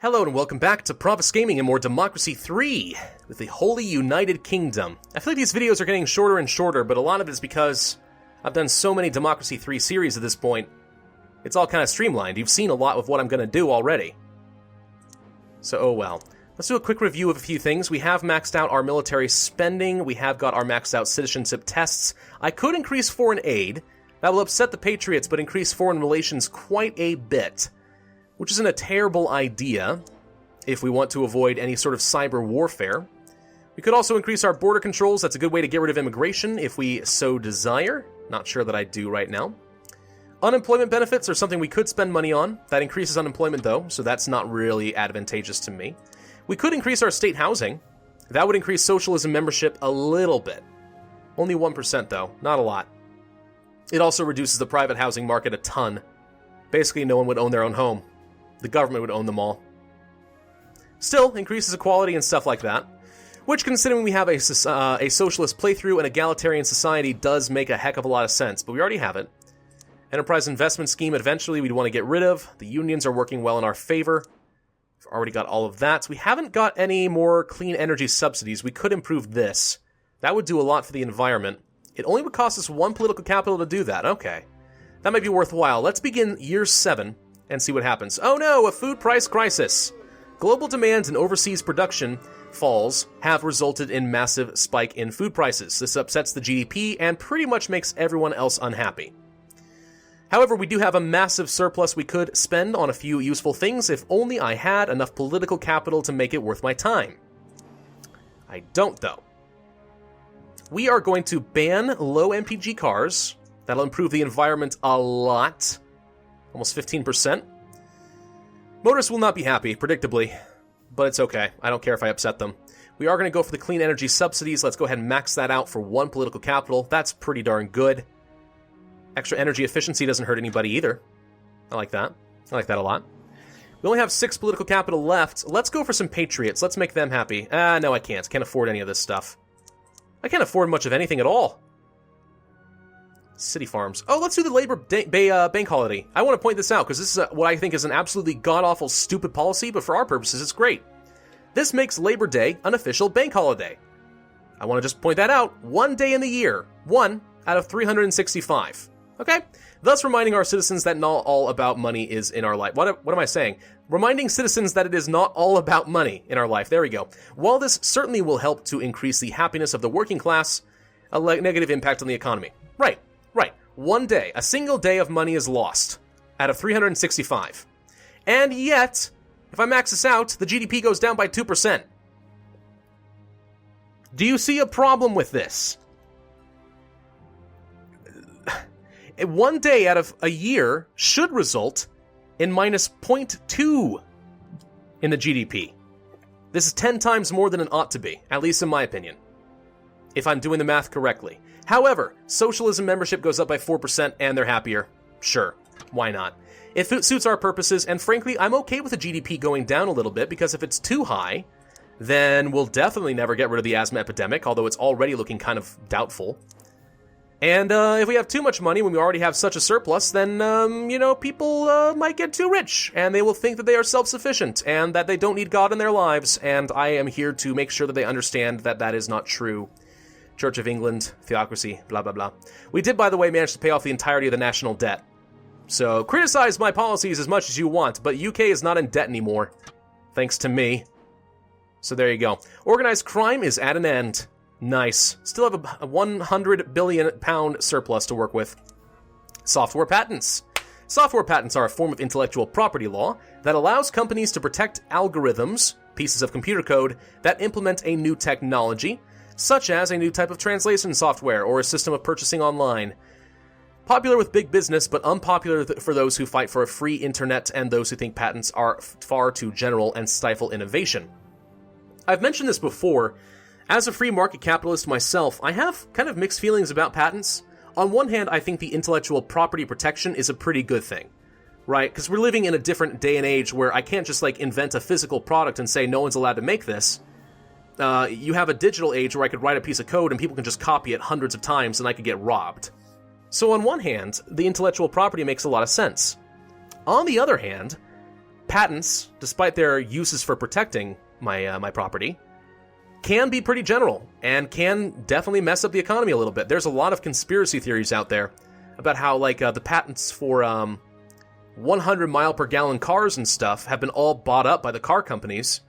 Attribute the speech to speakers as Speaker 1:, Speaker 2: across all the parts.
Speaker 1: Hello and welcome back to Pravus Gaming and more Democracy 3 with the Holy United Kingdom. I feel like these videos are getting shorter and shorter, but a lot of it is because I've done so many Democracy 3 series at this point. It's all kind of streamlined. You've seen a lot of what I'm going to do already. So, oh well. Let's do a quick review of a few things. We have maxed out our military spending. We have got our maxed out citizenship tests. I could increase foreign aid. That will upset the Patriots, but increase foreign relations quite a bit. Which isn't a terrible idea if we want to avoid any sort of cyber warfare. We could also increase our border controls. That's a good way to get rid of immigration if we so desire. Not sure that I do right now. Unemployment benefits are something we could spend money on. That increases unemployment though, so that's not really advantageous to me. We could increase our state housing. That would increase socialism membership a little bit. Only 1% though, not a lot. It also reduces the private housing market a ton. Basically, no one would own their own home. The government would own them all. Still, increases equality and stuff like that. Which, considering we have a socialist playthrough and egalitarian society, does make a heck of a lot of sense, but we already have it. Enterprise investment scheme, eventually we'd want to get rid of. The unions are working well in our favor. We've already got all of that. We haven't got any more clean energy subsidies. We could improve this. That would do a lot for the environment. It only would cost us 1 political capital to do that. Okay. That might be worthwhile. Let's begin year 7. And see what happens. Oh no, a food price crisis! Global demand and overseas production falls have resulted in massive spike in food prices. This upsets the GDP and pretty much makes everyone else unhappy. However, we do have a massive surplus we could spend on a few useful things if only I had enough political capital to make it worth my time. I don't, though. We are going to ban low MPG cars. That'll improve the environment a lot. Almost 15%. Motorists will not be happy, predictably, but it's okay. I don't care if I upset them. We are going to go for the clean energy subsidies. Let's go ahead and max that out for 1 political capital. That's pretty darn good. Extra energy efficiency doesn't hurt anybody either. I like that. I like that a lot. We only have 6 political capital left. Let's go for some patriots. Let's make them happy. No, I can't. Can't afford any of this stuff. I can't afford much of anything at all. City farms. Oh, let's do the Labor Bank holiday. I want to point this out because this is what I think is an absolutely god-awful stupid policy, but for our purposes, it's great. This makes Labor Day an official bank holiday. I want to just point that out. 1 day in the year. 1 out of 365. Okay? Thus reminding our citizens that not all about money is in our life. What am I saying? Reminding citizens that it is not all about money in our life. There we go. While this certainly will help to increase the happiness of the working class, a negative impact on the economy. Right. 1 day, a single day of money is lost out of 365. And yet, if I max this out, the GDP goes down by 2%. Do you see a problem with this? 1 day out of a year should result in minus 0.2 in the GDP. This is 10 times more than it ought to be, at least in my opinion, if I'm doing the math correctly. However, socialism membership goes up by 4% and they're happier. Sure, why not? It suits our purposes, and frankly, I'm okay with the GDP going down a little bit, because if it's too high, then we'll definitely never get rid of the asthma epidemic, although it's already looking kind of doubtful. And if we have too much money when we already have such a surplus, then, people might get too rich, and they will think that they are self-sufficient, and that they don't need God in their lives, and I am here to make sure that they understand that that is not true. Church of England, theocracy, blah, blah, blah. We did, by the way, manage to pay off the entirety of the national debt. So, criticize my policies as much as you want, but UK is not in debt anymore. Thanks to me. So there you go. Organized crime is at an end. Nice. Still have a £100 billion surplus to work with. Software patents. Software patents are a form of intellectual property law that allows companies to protect algorithms, pieces of computer code, that implement a new technology, such as a new type of translation software or a system of purchasing online. Popular with big business, but unpopular for those who fight for a free internet and those who think patents are far too general and stifle innovation. I've mentioned this before. As a free market capitalist myself, I have kind of mixed feelings about patents. On one hand, I think the intellectual property protection is a pretty good thing, right? Because we're living in a different day and age where I can't just invent a physical product and say no one's allowed to make this. You have a digital age where I could write a piece of code and people can just copy it hundreds of times and I could get robbed. So on one hand, the intellectual property makes a lot of sense. On the other hand, patents, despite their uses for protecting my property, can be pretty general and can definitely mess up the economy a little bit. There's a lot of conspiracy theories out there about how, like, the patents for 100 mile per gallon cars and stuff have been all bought up by the car companies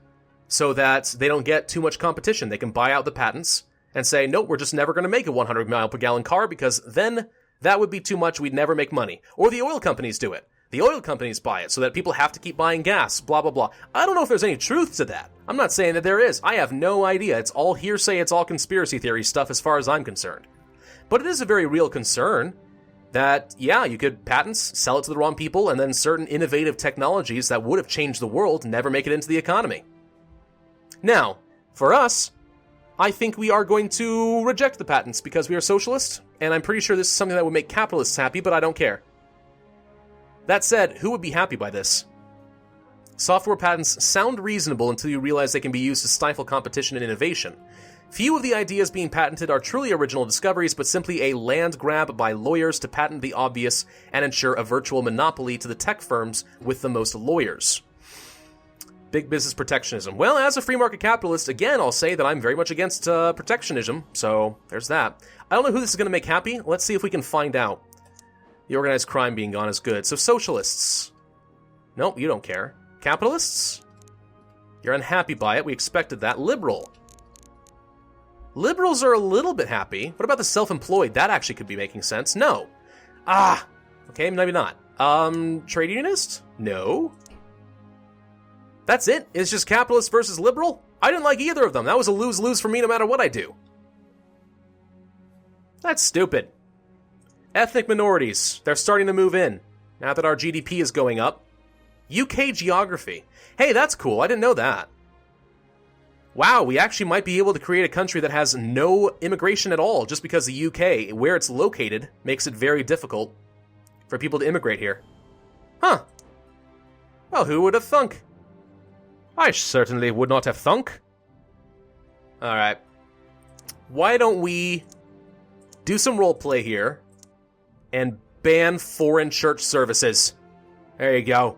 Speaker 1: so that they don't get too much competition. They can buy out the patents and say, nope, we're just never going to make a 100 mile per gallon car because then that would be too much. We'd never make money. Or the oil companies do it. The oil companies buy it so that people have to keep buying gas, blah, blah, blah. I don't know if there's any truth to that. I'm not saying that there is. I have no idea. It's all hearsay. It's all conspiracy theory stuff as far as I'm concerned. But it is a very real concern that, yeah, you could patents, sell it to the wrong people, and then certain innovative technologies that would have changed the world never make it into the economy. Now, for us, I think we are going to reject the patents because we are socialists, and I'm pretty sure this is something that would make capitalists happy, but I don't care. That said, who would be happy by this? Software patents sound reasonable until you realize they can be used to stifle competition and innovation. Few of the ideas being patented are truly original discoveries, but simply a land grab by lawyers to patent the obvious and ensure a virtual monopoly to the tech firms with the most lawyers. Big business protectionism. Well, as a free market capitalist, again, I'll say that I'm very much against protectionism, so there's that. I don't know who this is going to make happy. Let's see if we can find out. The organized crime being gone is good. So socialists. Nope, you don't care. Capitalists? You're unhappy by it. We expected that. Liberal. Liberals are a little bit happy. What about the self-employed? That actually could be making sense. No. Ah! Okay, maybe not. Trade unionist? No. That's it? It's just capitalist versus liberal? I didn't like either of them. That was a lose-lose for me no matter what I do. That's stupid. Ethnic minorities. They're starting to move in, now that our GDP is going up. UK geography. Hey, that's cool. I didn't know that. Wow, we actually might be able to create a country that has no immigration at all, just because the UK, where it's located, makes it very difficult for people to immigrate here. Huh. Well, who would have thunk? I certainly would not have thunk. Alright. Why don't we do some roleplay here and ban foreign church services? There you go.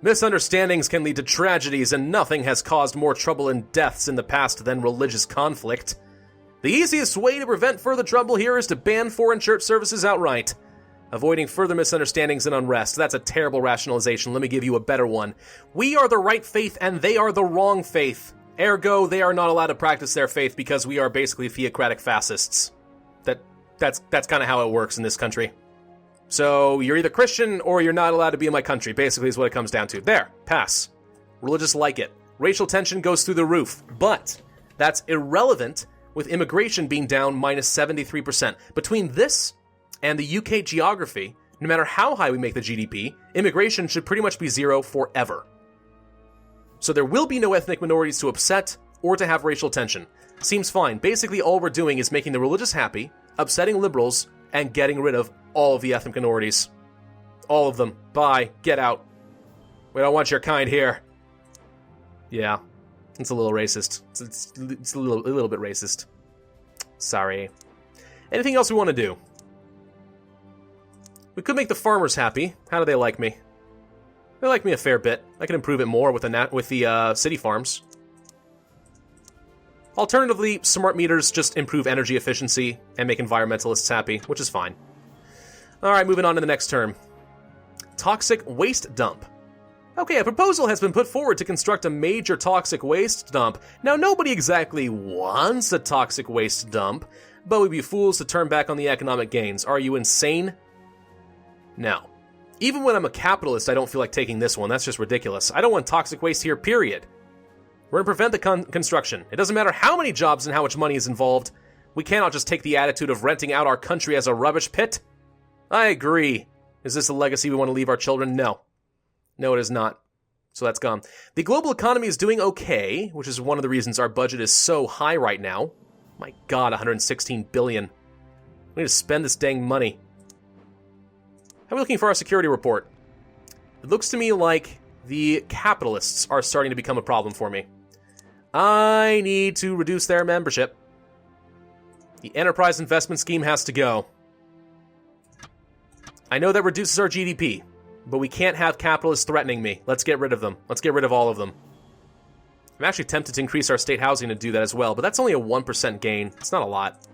Speaker 1: Misunderstandings can lead to tragedies, and nothing has caused more trouble and deaths in the past than religious conflict. The easiest way to prevent further trouble here is to ban foreign church services outright, avoiding further misunderstandings and unrest. That's a terrible rationalization. Let me give you a better one. We are the right faith, and they are the wrong faith. Ergo, they are not allowed to practice their faith because we are basically theocratic fascists. That's kind of how it works in this country. So, you're either Christian or you're not allowed to be in my country, basically is what it comes down to. There, pass. Religious like it. Racial tension goes through the roof, but that's irrelevant with immigration being down minus 73%. Between this and the UK geography, no matter how high we make the GDP, immigration should pretty much be zero forever. So there will be no ethnic minorities to upset or to have racial tension. Seems fine. Basically, all we're doing is making the religious happy, upsetting liberals, and getting rid of all of the ethnic minorities. All of them. Bye. Get out. We don't want your kind here. Yeah. It's a little racist. It's a little bit racist. Sorry. Anything else we want to do? We could make the farmers happy. How do they like me? They like me a fair bit. I can improve it more with the city farms. Alternatively, smart meters just improve energy efficiency and make environmentalists happy, which is fine. Alright, moving on to the next term. Toxic waste dump. Okay, a proposal has been put forward to construct a major toxic waste dump. Now, nobody exactly wants a toxic waste dump, but we'd be fools to turn back on the economic gains. Are you insane? No. Even when I'm a capitalist, I don't feel like taking this one. That's just ridiculous. I don't want toxic waste here, period. We're going to prevent the construction. It doesn't matter how many jobs and how much money is involved. We cannot just take the attitude of renting out our country as a rubbish pit. I agree. Is this a legacy we want to leave our children? No. No, it is not. So that's gone. The global economy is doing okay, which is one of the reasons our budget is so high right now. My God, 116 billion. We need to spend this dang money. How are we looking for our security report? It looks to me like the capitalists are starting to become a problem for me. I need to reduce their membership. The enterprise investment scheme has to go. I know that reduces our GDP. But we can't have capitalists threatening me. Let's get rid of them. Let's get rid of all of them. I'm actually tempted to increase our state housing to do that as well, but that's only a 1% gain. It's not a lot.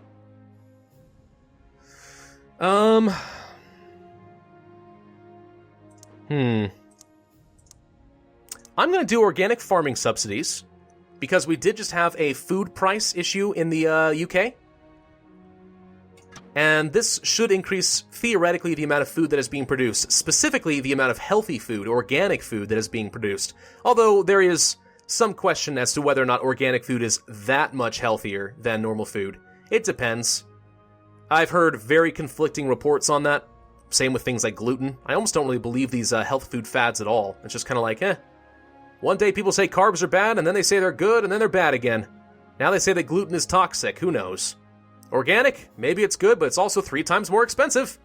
Speaker 1: I'm going to do organic farming subsidies, because we did just have a food price issue in the UK. And this should increase, theoretically, the amount of food that is being produced, specifically the amount of healthy food, organic food that is being produced. Although there is some question as to whether or not organic food is that much healthier than normal food. It depends. I've heard very conflicting reports on that. Same with things like gluten. I almost don't really believe these health food fads at all. It's just kind of like, One day people say carbs are bad, and then they say they're good, and then they're bad again. Now they say that gluten is toxic. Who knows? Organic? Maybe it's good, but it's also 3 times more expensive.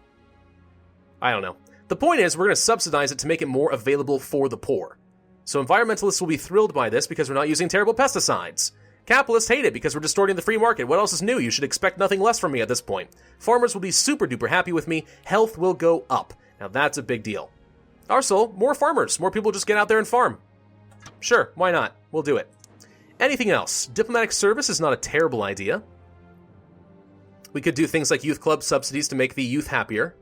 Speaker 1: I don't know. The point is, we're going to subsidize it to make it more available for the poor. So environmentalists will be thrilled by this because we're not using terrible pesticides. Capitalists hate it because we're distorting the free market. What else is new? You should expect nothing less from me at this point. Farmers will be super duper happy with me. Health will go up. Now that's a big deal. Also, more farmers. More people just get out there and farm. Sure, why not? We'll do it. Anything else? Diplomatic service is not a terrible idea. We could do things like youth club subsidies to make the youth happier.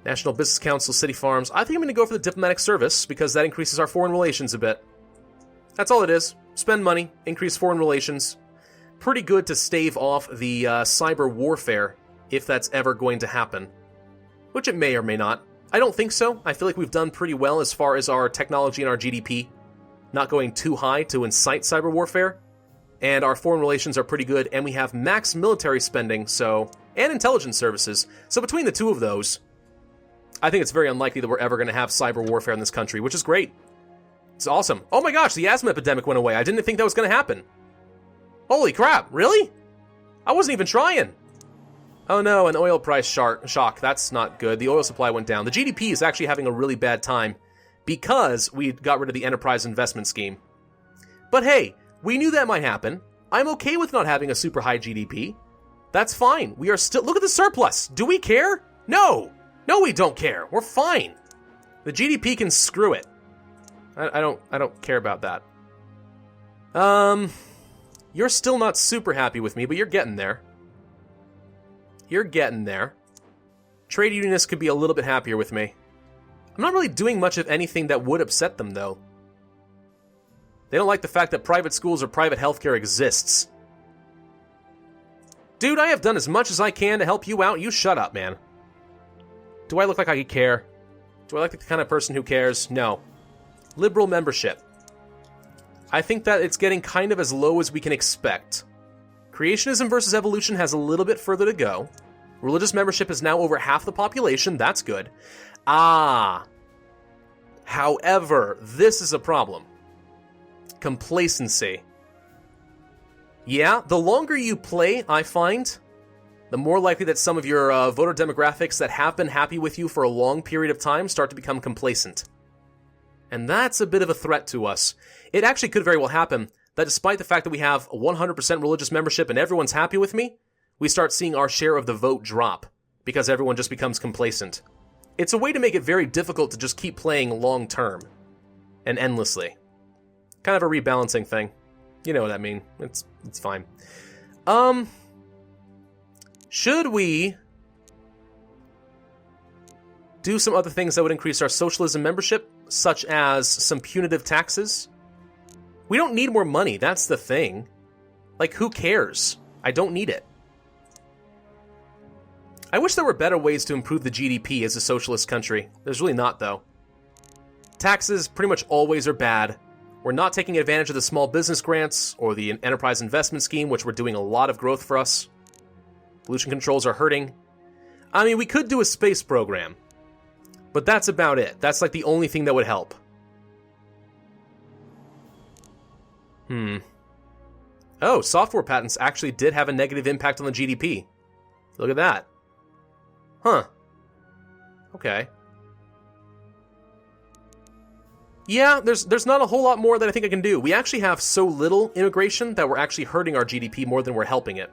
Speaker 1: National Business Council, city farms. I think I'm going to go for the diplomatic service because that increases our foreign relations a bit. That's all it is. Spend money, increase foreign relations. Pretty good to stave off the cyber warfare if that's ever going to happen. Which it may or may not. I don't think so. I feel like we've done pretty well as far as our technology and our GDP. Not going too high to incite cyber warfare. And our foreign relations are pretty good, and we have max military spending, and intelligence services. So between the two of those, I think it's very unlikely that we're ever going to have cyber warfare in this country, which is great. It's awesome. Oh my gosh, the asthma epidemic went away. I didn't think that was going to happen. Holy crap, really? I wasn't even trying. Oh no, an oil price shock. That's not good. The oil supply went down. The GDP is actually having a really bad time because we got rid of the enterprise investment scheme. But hey, we knew that might happen. I'm okay with not having a super high GDP. That's fine. We are still... Look at the surplus. Do we care? No. No, we don't care. We're fine. The GDP can screw it. I don't care about that. You're still not super happy with me, but you're getting there. You're getting there. Trade unionists could be a little bit happier with me. I'm not really doing much of anything that would upset them, though. They don't like the fact that private schools or private healthcare exists. Dude, I have done as much as I can to help you out. You shut up, man. Do I look like I care? Do I look like the kind of person who cares? No. Liberal membership. I think that it's getting kind of as low as we can expect. Creationism versus evolution has a little bit further to go. Religious membership is now over half the population. That's good. However, this is a problem. Complacency. Yeah, the longer you play, I find, the more likely that some of your voter demographics that have been happy with you for a long period of time start to become complacent. And that's a bit of a threat to us. It actually could very well happen that despite the fact that we have 100% religious membership and everyone's happy with me, we start seeing our share of the vote drop because everyone just becomes complacent. It's a way to make it very difficult to just keep playing long term and endlessly. Kind of a rebalancing thing. You know what I mean. It's fine. Should we do some other things that would increase our socialism membership, such as some punitive taxes? We don't need more money, that's the thing. Like, who cares? I don't need it. I wish there were better ways to improve the GDP as a socialist country. There's really not, though. Taxes pretty much always are bad. We're not taking advantage of the small business grants or the enterprise investment scheme, which we're doing a lot of growth for us. Pollution controls are hurting. I mean, we could do a space program, but that's about it. That's like the only thing that would help. Oh, software patents actually did have a negative impact on the GDP. Look at that. Huh. Okay. Yeah, there's not a whole lot more that I think I can do. We actually have so little immigration that we're actually hurting our GDP more than we're helping it.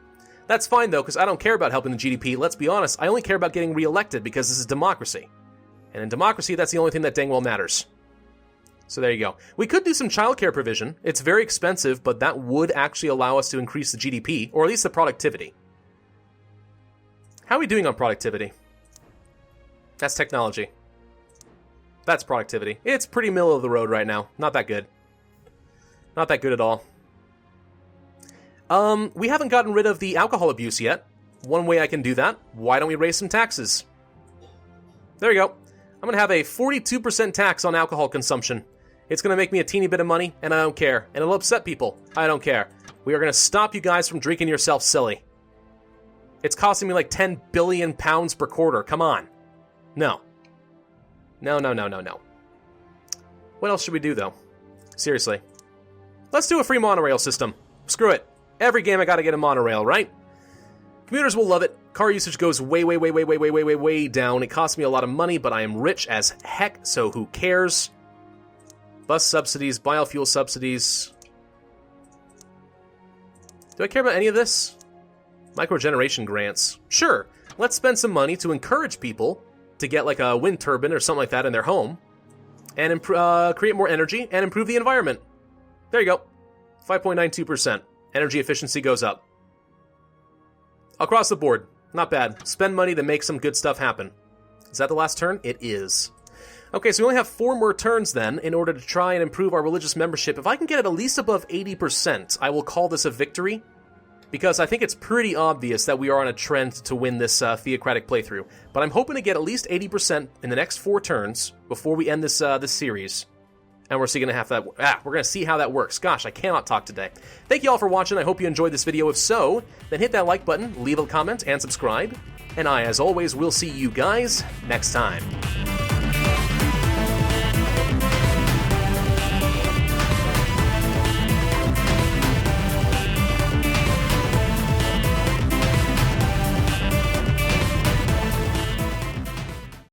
Speaker 1: That's fine, though, because I don't care about helping the GDP. Let's be honest, I only care about getting reelected because this is democracy. And in democracy, that's the only thing that dang well matters. So there you go. We could do some childcare provision. It's very expensive, but that would actually allow us to increase the GDP, or at least the productivity. How are we doing on productivity? That's technology. That's productivity. It's pretty middle of the road right now. Not that good. Not that good at all. We haven't gotten rid of the alcohol abuse yet. One way I can do that, why don't we raise some taxes? There you go. I'm going to have a 42% tax on alcohol consumption. It's going to make me a teeny bit of money, and I don't care. And it'll upset people. I don't care. We are going to stop you guys from drinking yourself silly. It's costing me like 10 billion pounds per quarter. Come on. No. No. What else should we do, though? Seriously. Let's do a free monorail system. Screw it. Every game I gotta get a monorail, right? Commuters will love it. Car usage goes way down. It costs me a lot of money, but I am rich as heck, so who cares? Bus subsidies, biofuel subsidies. Do I care about any of this? Microgeneration grants. Sure, let's spend some money to encourage people to get like a wind turbine or something like that in their home and create more energy and improve the environment. There you go. 5.92%. Energy efficiency goes up. Across the board. Not bad. Spend money to make some good stuff happen. Is that the last turn? It is. Okay, so we only have 4 more turns then in order to try and improve our religious membership. If I can get it at least above 80%, I will call this a victory, because I think it's pretty obvious that we are on a trend to win this theocratic playthrough. But I'm hoping to get at least 80% in the next 4 turns before we end this this series. And we're see we're gonna see how that works. Gosh, I cannot talk today. Thank you all for watching. I hope you enjoyed this video. If so, then hit that like button, leave a comment, and subscribe. And I, as always, will see you guys next time.